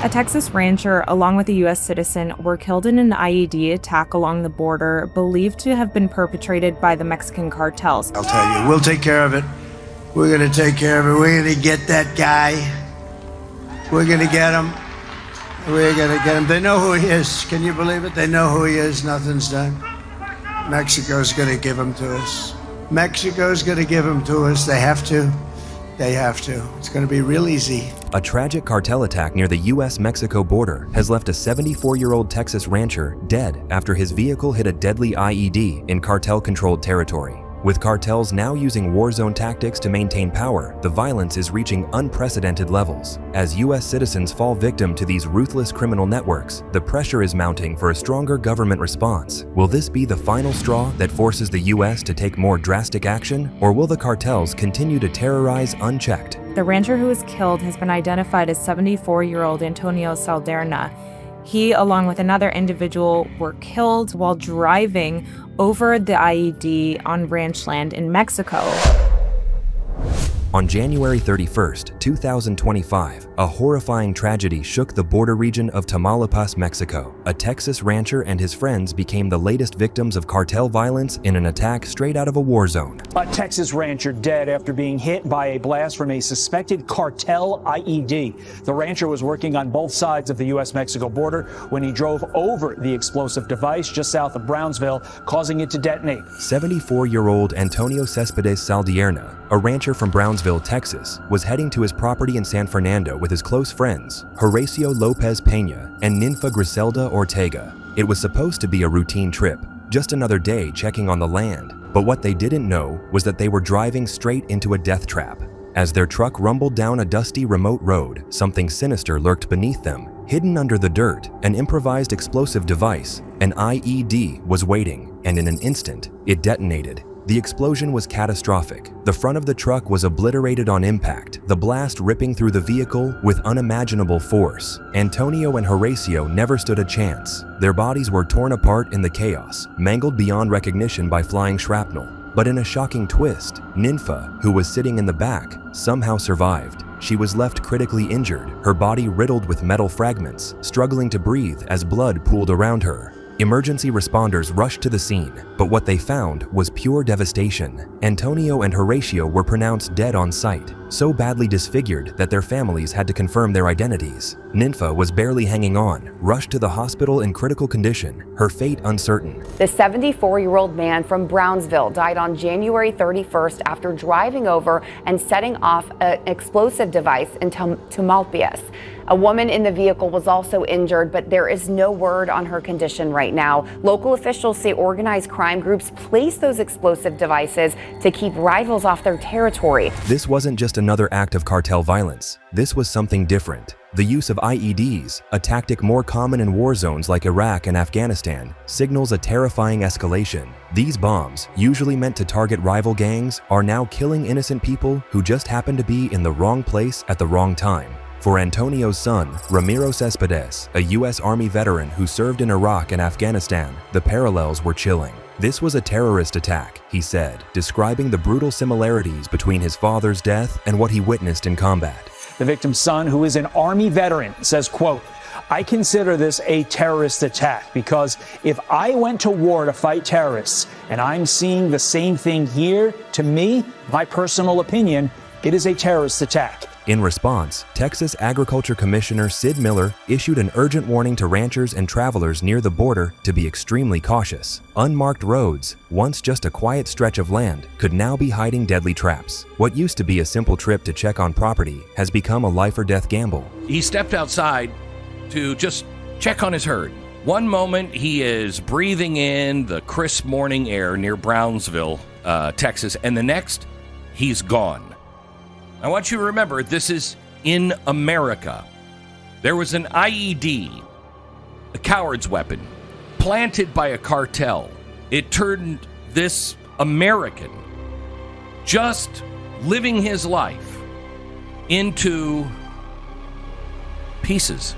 A Texas rancher, along with a U.S. citizen, were killed in an IED attack along the border, believed to have been perpetrated by the Mexican cartels. I'll tell you, we'll take care of it. We're going to take care of it. We're going to get that guy. We're going to get him. We're going to get him. They know who he is. Can you believe it? They know who he is. Nothing's done. Mexico's going to give him to us. Mexico's going to give him to us. They have to. They have to. It's going to be real easy. A tragic cartel attack near the U.S. Mexico border has left a 74-year-old Texas rancher dead after his vehicle hit a deadly IED in cartel-controlled territory. With cartels now using warzone tactics to maintain power, the violence is reaching unprecedented levels. As U.S. citizens fall victim to these ruthless criminal networks, the pressure is mounting for a stronger government response. Will this be the final straw that forces the U.S. to take more drastic action, or will the cartels continue to terrorize unchecked? The rancher who was killed has been identified as 74-year-old Antonio Salderna. He, along with another individual, were killed while driving over the IED on ranch land in Mexico. On January 31st, 2025, a horrifying tragedy shook the border region of Tamaulipas, Mexico. A Texas rancher and his friends became the latest victims of cartel violence in an attack straight out of a war zone. A Texas rancher dead after being hit by a blast from a suspected cartel IED. The rancher was working on both sides of the U.S. Mexico border when he drove over the explosive device just south of Brownsville, causing it to detonate. 74-year-old Antonio Cespedes Saldierna, a rancher from Brownsville, Texas, was heading to his property in San Fernando with his close friends, Horacio Lopez Peña and Ninfa Griselda Ortega. It was supposed to be a routine trip, just another day checking on the land. But what they didn't know was that they were driving straight into a death trap. As their truck rumbled down a dusty, remote road, something sinister lurked beneath them. Hidden under the dirt, an improvised explosive device, an IED, was waiting, and in an instant, it detonated. The explosion was catastrophic. The front of the truck was obliterated on impact, the blast ripping through the vehicle with unimaginable force. Antonio and Horacio never stood a chance. Their bodies were torn apart in the chaos, mangled beyond recognition by flying shrapnel. But in a shocking twist, Ninfa, who was sitting in the back, somehow survived. She was left critically injured, her body riddled with metal fragments, struggling to breathe as blood pooled around her. Emergency responders rushed to the scene, but what they found was pure devastation. Antonio and Horacio were pronounced dead on sight, so badly disfigured that their families had to confirm their identities. Ninfa was barely hanging on, rushed to the hospital in critical condition, her fate uncertain. The 74-year-old man from Brownsville died on January 31st after driving over and setting off an explosive device in Tamaulipas. A woman in the vehicle was also injured, but there is no word on her condition right now. Local officials say organized crime groups place those explosive devices to keep rivals off their territory. This wasn't just another act of cartel violence. This was something different. The use of IEDs, a tactic more common in war zones like Iraq and Afghanistan, signals a terrifying escalation. These bombs, usually meant to target rival gangs, are now killing innocent people who just happen to be in the wrong place at the wrong time. For Antonio's son, Ramiro Cespedes, a U.S. Army veteran who served in Iraq and Afghanistan, the parallels were chilling. This was a terrorist attack, he said, describing the brutal similarities between his father's death and what he witnessed in combat. The victim's son, who is an Army veteran, says, quote, "I consider this a terrorist attack because if I went to war to fight terrorists and I'm seeing the same thing here, to me, my personal opinion, it is a terrorist attack." In response, Texas Agriculture Commissioner Sid Miller issued an urgent warning to ranchers and travelers near the border to be extremely cautious. Unmarked roads, once just a quiet stretch of land, could now be hiding deadly traps. What used to be a simple trip to check on property has become a life-or-death gamble. He stepped outside to just check on his herd. One moment he is breathing in the crisp morning air near Brownsville, Texas, and the next, he's gone. I want you to remember, this is in America. There was an IED, a coward's weapon, planted by a cartel. It turned this American, just living his life, into pieces,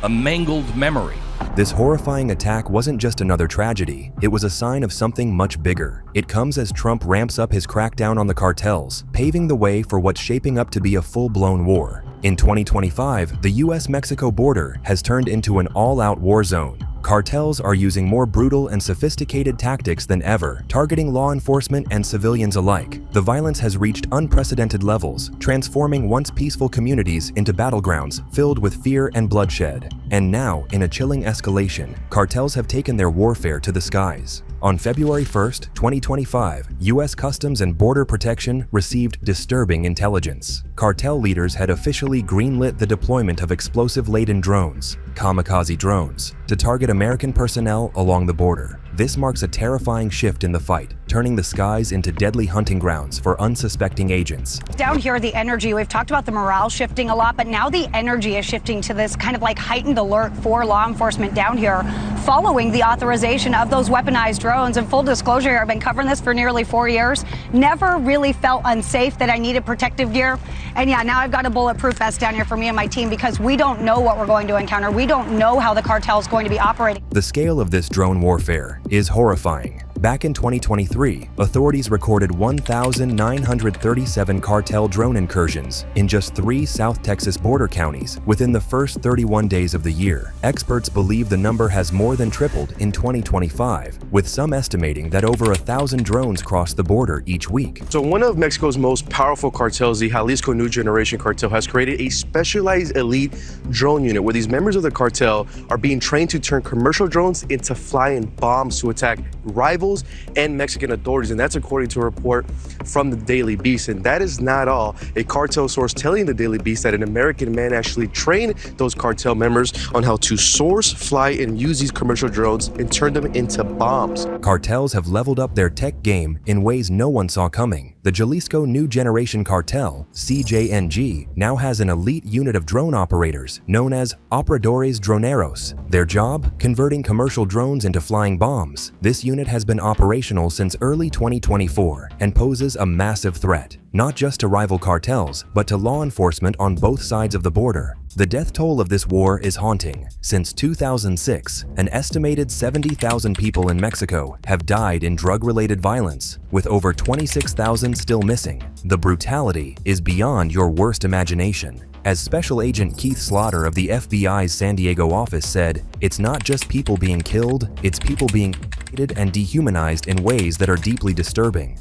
a mangled memory. This horrifying attack wasn't just another tragedy, it was a sign of something much bigger. It comes as Trump ramps up his crackdown on the cartels, paving the way for what's shaping up to be a full-blown war. In 2025, the U.S. Mexico border has turned into an all-out war zone. Cartels are using more brutal and sophisticated tactics than ever, targeting law enforcement and civilians alike. The violence has reached unprecedented levels, transforming once peaceful communities into battlegrounds filled with fear and bloodshed. And now, in a chilling escalation, cartels have taken their warfare to the skies. On February 1st, 2025, U.S. Customs and Border Protection received disturbing intelligence. Cartel leaders had officially greenlit the deployment of explosive-laden drones, kamikaze drones, to target American personnel along the border. This marks a terrifying shift in the fight, turning the skies into deadly hunting grounds for unsuspecting agents. Down here, the energy, we've talked about the morale shifting a lot, but now the energy is shifting to this kind of like heightened alert for law enforcement down here following the authorization of those weaponized drones. And full disclosure, I've been covering this for nearly 4 years. Never really felt unsafe that I needed protective gear. And yeah, now I've got a bulletproof vest down here for me and my team because we don't know what we're going to encounter. We don't know how the cartel is going to be operating. The scale of this drone warfare is horrifying. Back in 2023, authorities recorded 1,937 cartel drone incursions in just 3 South Texas border counties within the first 31 days of the year. Experts believe the number has more than tripled in 2025, with some estimating that over 1,000 drones cross the border each week. So one of Mexico's most powerful cartels, the Jalisco New Generation Cartel, has created a specialized elite drone unit where these members of the cartel are being trained to turn commercial drones into flying bombs to attack rivals and Mexican authorities, and that's according to a report from the Daily Beast. And that is not all. A cartel source telling the Daily Beast that an American man actually trained those cartel members on how to source, fly, and use these commercial drones and turn them into bombs. Cartels have leveled up their tech game in ways no one saw coming. The Jalisco New Generation Cartel, CJNG, now has an elite unit of drone operators known as operadores droneros. Their job? Converting commercial drones into flying bombs. This unit has been operational since early 2024 and poses a massive threat, not just to rival cartels, but to law enforcement on both sides of the border. The death toll of this war is haunting. Since 2006, an estimated 70,000 people in Mexico have died in drug-related violence, with over 26,000 still missing. The brutality is beyond your worst imagination. As Special Agent Keith Slaughter of the FBI's San Diego office said, it's not just people being killed, it's people being hated and dehumanized in ways that are deeply disturbing.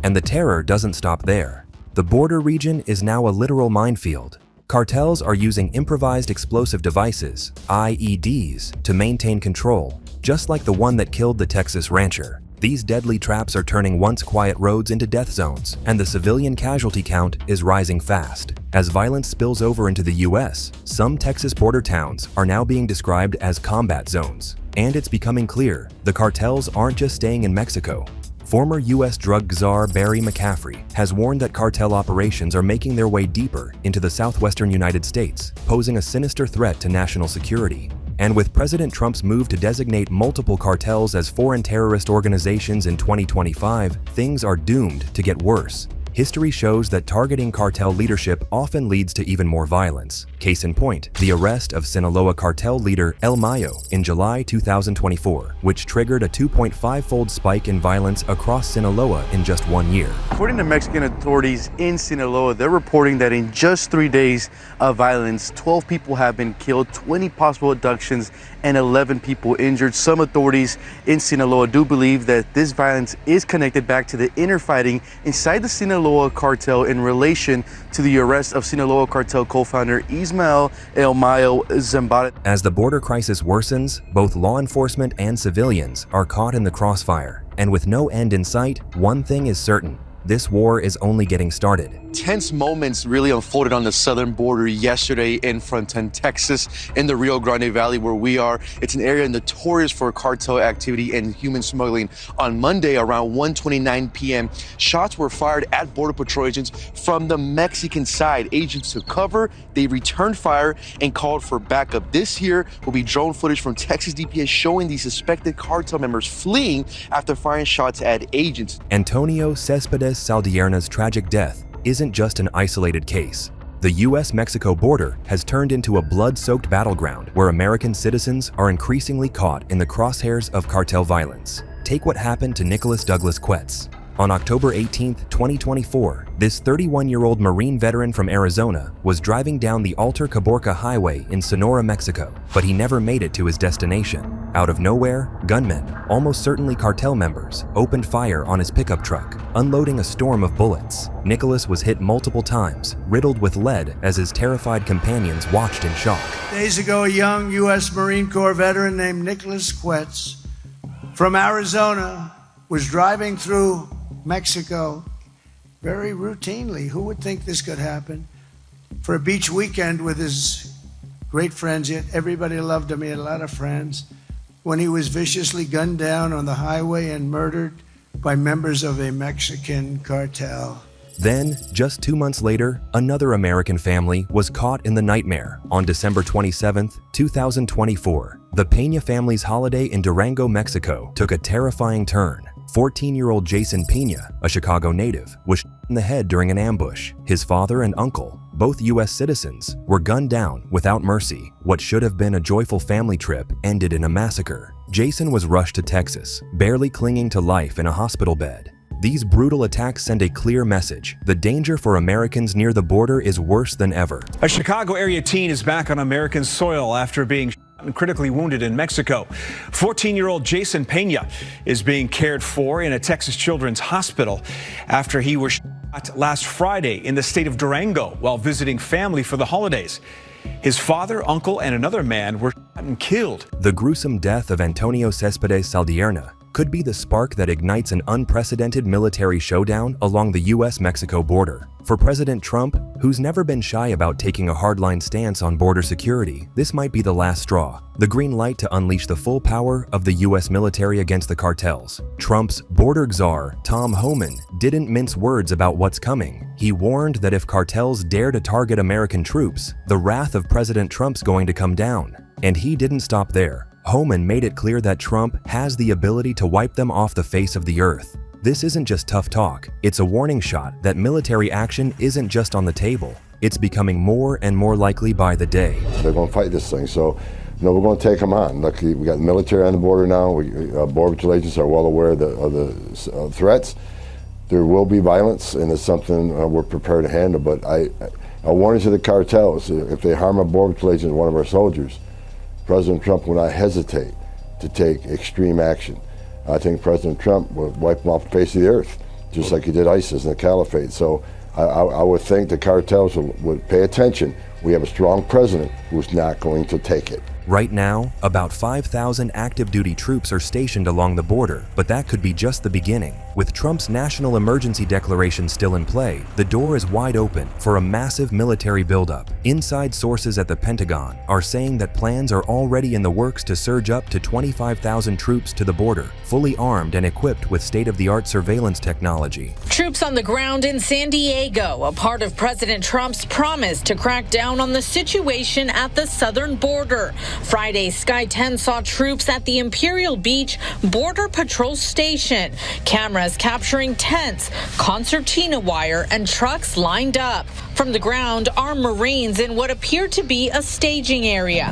And the terror doesn't stop there. The border region is now a literal minefield. Cartels are using improvised explosive devices, IEDs, to maintain control, just like the one that killed the Texas rancher. These deadly traps are turning once quiet roads into death zones, and the civilian casualty count is rising fast. As violence spills over into the U.S., some Texas border towns are now being described as combat zones. And it's becoming clear, the cartels aren't just staying in Mexico. Former U.S. drug czar Barry McCaffrey has warned that cartel operations are making their way deeper into the southwestern United States, posing a sinister threat to national security. And with President Trump's move to designate multiple cartels as foreign terrorist organizations in 2025, things are doomed to get worse. History shows that targeting cartel leadership often leads to even more violence. Case in point, the arrest of Sinaloa cartel leader El Mayo in July 2024, which triggered a 2.5-fold spike in violence across Sinaloa in just 1 year. According to Mexican authorities in Sinaloa, they're reporting that in just 3 days of violence, 12 people have been killed, 20 possible abductions, and 11 people injured. Some authorities in Sinaloa do believe that this violence is connected back to the inner fighting inside the Sinaloa cartel in relation to the arrest of Sinaloa cartel co-founder Ismael El Mayo Zambada. As the border crisis worsens, both law enforcement and civilians are caught in the crossfire. And with no end in sight, one thing is certain: this war is only getting started. Tense moments really unfolded on the southern border yesterday in Fronten, Texas, in the Rio Grande Valley where we are. It's an area notorious for cartel activity and human smuggling. On Monday, around 1:29 p.m., shots were fired at Border Patrol agents from the Mexican side. Agents took cover, they returned fire, and called for backup. This here will be drone footage from Texas DPS showing the suspected cartel members fleeing after firing shots at agents. Antonio Céspedes Saldierna's tragic death isn't just an isolated case. The U.S. Mexico border has turned into a blood-soaked battleground where American citizens are increasingly caught in the crosshairs of cartel violence. Take what happened to Nicholas Douglas Quetz. On October 18, 2024, this 31-year-old Marine veteran from Arizona was driving down the Alta Caborca Highway in Sonora, Mexico, but he never made it to his destination. Out of nowhere, gunmen, almost certainly cartel members, opened fire on his pickup truck, unloading a storm of bullets. Nicholas was hit multiple times, riddled with lead as his terrified companions watched in shock. Days ago, a young U.S. Marine Corps veteran named Nicholas Quetz from Arizona was driving through Mexico very routinely. Who would think this could happen? For a beach weekend with his great friends. Yet everybody loved him. He had a lot of friends. When he was viciously gunned down on the highway and murdered by members of a Mexican cartel. Then, just 2 months later, another American family was caught in the nightmare. On December 27, 2024, the Peña family's holiday in Durango, Mexico took a terrifying turn. 14-year-old Jason Peña, a Chicago native, was shot in the head during an ambush. His father and uncle, both U.S. citizens, were gunned down without mercy. What should have been a joyful family trip ended in a massacre. Jason was rushed to Texas, barely clinging to life in a hospital bed. These brutal attacks send a clear message. The danger for Americans near the border is worse than ever. A Chicago area teen is back on American soil after being shot and critically wounded in Mexico. 14-year-old Jason Peña is being cared for in a Texas children's hospital after he was shot last Friday in the state of Durango while visiting family for the holidays. His father, uncle, and another man were shot and killed. The gruesome death of Antonio Céspedes Saldierna could be the spark that ignites an unprecedented military showdown along the U.S. Mexico border. For President Trump, who's never been shy about taking a hardline stance on border security, this might be the last straw, the green light to unleash the full power of the U.S. military against the cartels. Trump's border czar, Tom Homan, didn't mince words about what's coming. He warned that if cartels dare to target American troops, the wrath of President Trump's going to come down. And he didn't stop there. Homan made it clear that Trump has the ability to wipe them off the face of the earth. This isn't just tough talk, it's a warning shot that military action isn't just on the table. It's becoming more and more likely by the day. They're going to fight this thing, so we're going to take them on. Look, we got the military on the border now. Border patrol agents are well aware of the threats. There will be violence, and it's something we're prepared to handle, but a warning to the cartels: if they harm a border patrol agent, one of our soldiers, President Trump will not hesitate to take extreme action. I think President Trump would wipe them off the face of the earth, just like he did ISIS and the Caliphate. So I would think the cartels would pay attention. We have a strong president who's not going to take it. Right now, about 5,000 active duty troops are stationed along the border, but that could be just the beginning. With Trump's national emergency declaration still in play, the door is wide open for a massive military buildup. Inside sources at the Pentagon are saying that plans are already in the works to surge up to 25,000 troops to the border, fully armed and equipped with state-of-the-art surveillance technology. Troops on the ground in San Diego, a part of President Trump's promise to crack down on the situation at the southern border. Friday, Sky 10 saw troops at the Imperial Beach Border Patrol Station. Cameras capturing tents, concertina wire, and trucks lined up. From the ground, armed Marines in what appeared to be a staging area.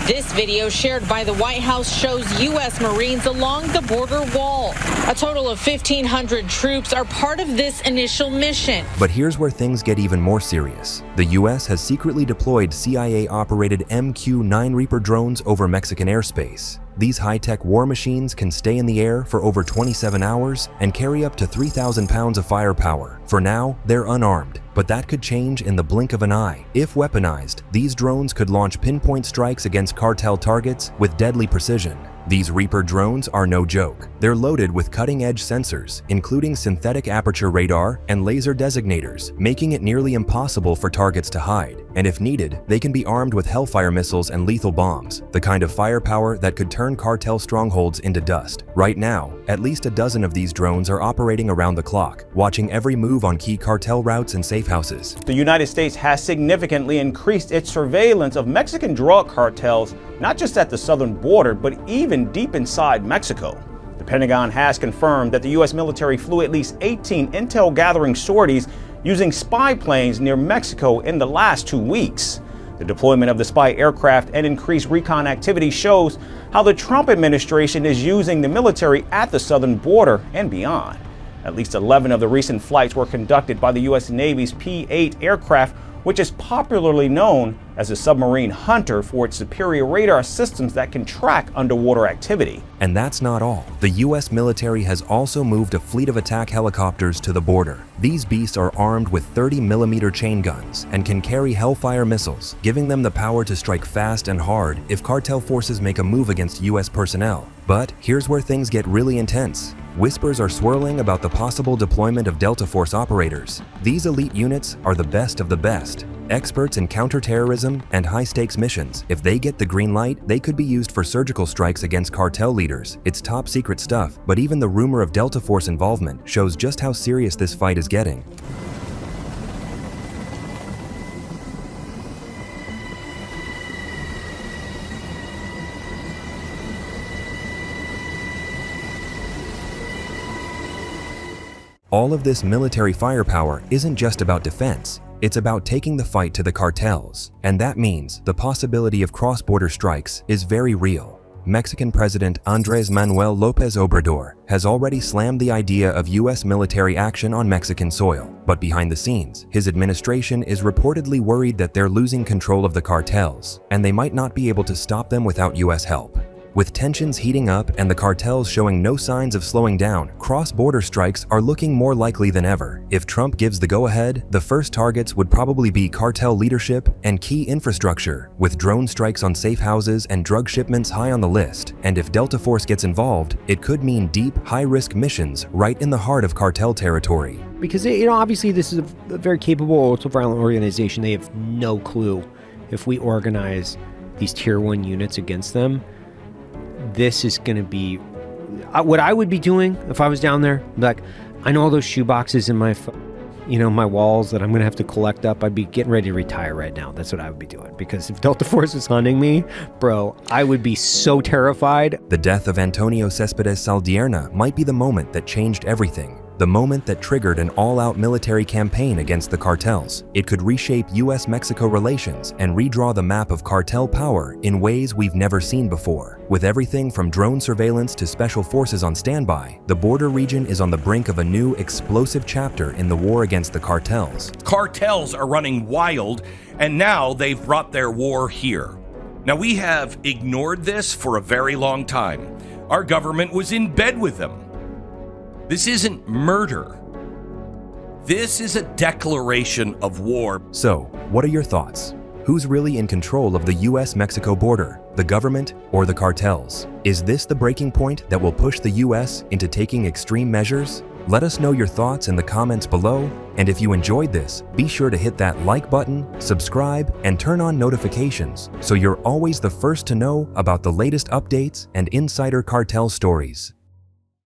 This video shared by the White House shows U.S. Marines along the border wall. A total of 1,500 troops are part of this initial mission. But here's where things get even more serious. The U.S. has secretly deployed CIA-operated MQ-9 Reaper drones over Mexican airspace. These high-tech war machines can stay in the air for over 27 hours and carry up to 3,000 pounds of firepower. For now, they're unarmed, but that could change in the blink of an eye. If weaponized, these drones could launch pinpoint strikes against cartel targets with deadly precision. These Reaper drones are no joke. They're loaded with cutting-edge sensors, including synthetic aperture radar and laser designators, making it nearly impossible for targets to hide. And if needed, they can be armed with Hellfire missiles and lethal bombs, the kind of firepower that could turn cartel strongholds into dust. Right now, at least a dozen of these drones are operating around the clock, watching every move on key cartel routes and safe houses. The United States has significantly increased its surveillance of Mexican drug cartels, not just at the southern border, but even deep inside Mexico. The Pentagon has confirmed that the U.S. military flew at least 18 intel-gathering sorties using spy planes near Mexico in the last 2 weeks. The deployment of the spy aircraft and increased recon activity shows how the Trump administration is using the military at the southern border and beyond. At least 11 of the recent flights were conducted by the U.S. Navy's P-8 aircraft, which is popularly known as a submarine hunter for its superior radar systems that can track underwater activity. And that's not all. The U.S. military has also moved a fleet of attack helicopters to the border. These beasts are armed with 30mm chain guns and can carry Hellfire missiles, giving them the power to strike fast and hard if cartel forces make a move against U.S. personnel. But here's where things get really intense. Whispers are swirling about the possible deployment of Delta Force operators. These elite units are the best of the best, experts in counterterrorism and high-stakes missions. If they get the green light, they could be used for surgical strikes against cartel leaders. It's top secret stuff, but even the rumor of Delta Force involvement shows just how serious this fight is getting. All of this military firepower isn't just about defense. It's about taking the fight to the cartels. And that means the possibility of cross-border strikes is very real. Mexican President Andrés Manuel López Obrador has already slammed the idea of U.S. military action on Mexican soil. But behind the scenes, his administration is reportedly worried that they're losing control of the cartels, and they might not be able to stop them without U.S. help. With tensions heating up and the cartels showing no signs of slowing down, cross-border strikes are looking more likely than ever. If Trump gives the go-ahead, the first targets would probably be cartel leadership and key infrastructure, with drone strikes on safe houses and drug shipments high on the list. And if Delta Force gets involved, it could mean deep, high-risk missions right in the heart of cartel territory. Because, obviously this is a very capable, ultra-violent organization. They have no clue if we organize these Tier 1 units against them. This is going to be what I would be doing if I was down there. Like, I know all those shoe boxes in my, my walls that I'm going to have to collect up. I'd be getting ready to retire right now. That's what I would be doing. Because if Delta Force was hunting me, bro, I would be so terrified. The death of Antonio Céspedes Saldierna might be the moment that changed everything. The moment that triggered an all-out military campaign against the cartels. It could reshape U.S. Mexico relations and redraw the map of cartel power in ways we've never seen before. With everything from drone surveillance to special forces on standby, the border region is on the brink of a new explosive chapter in the war against the cartels. Cartels are running wild, and now they've brought their war here. Now, we have ignored this for a very long time. Our government was in bed with them. This isn't murder. This is a declaration of war. So, what are your thoughts? Who's really in control of the U.S.-Mexico border? The government or the cartels? Is this the breaking point that will push the U.S. into taking extreme measures? Let us know your thoughts in the comments below. And if you enjoyed this, be sure to hit that like button, subscribe, and turn on notifications so you're always the first to know about the latest updates and insider cartel stories.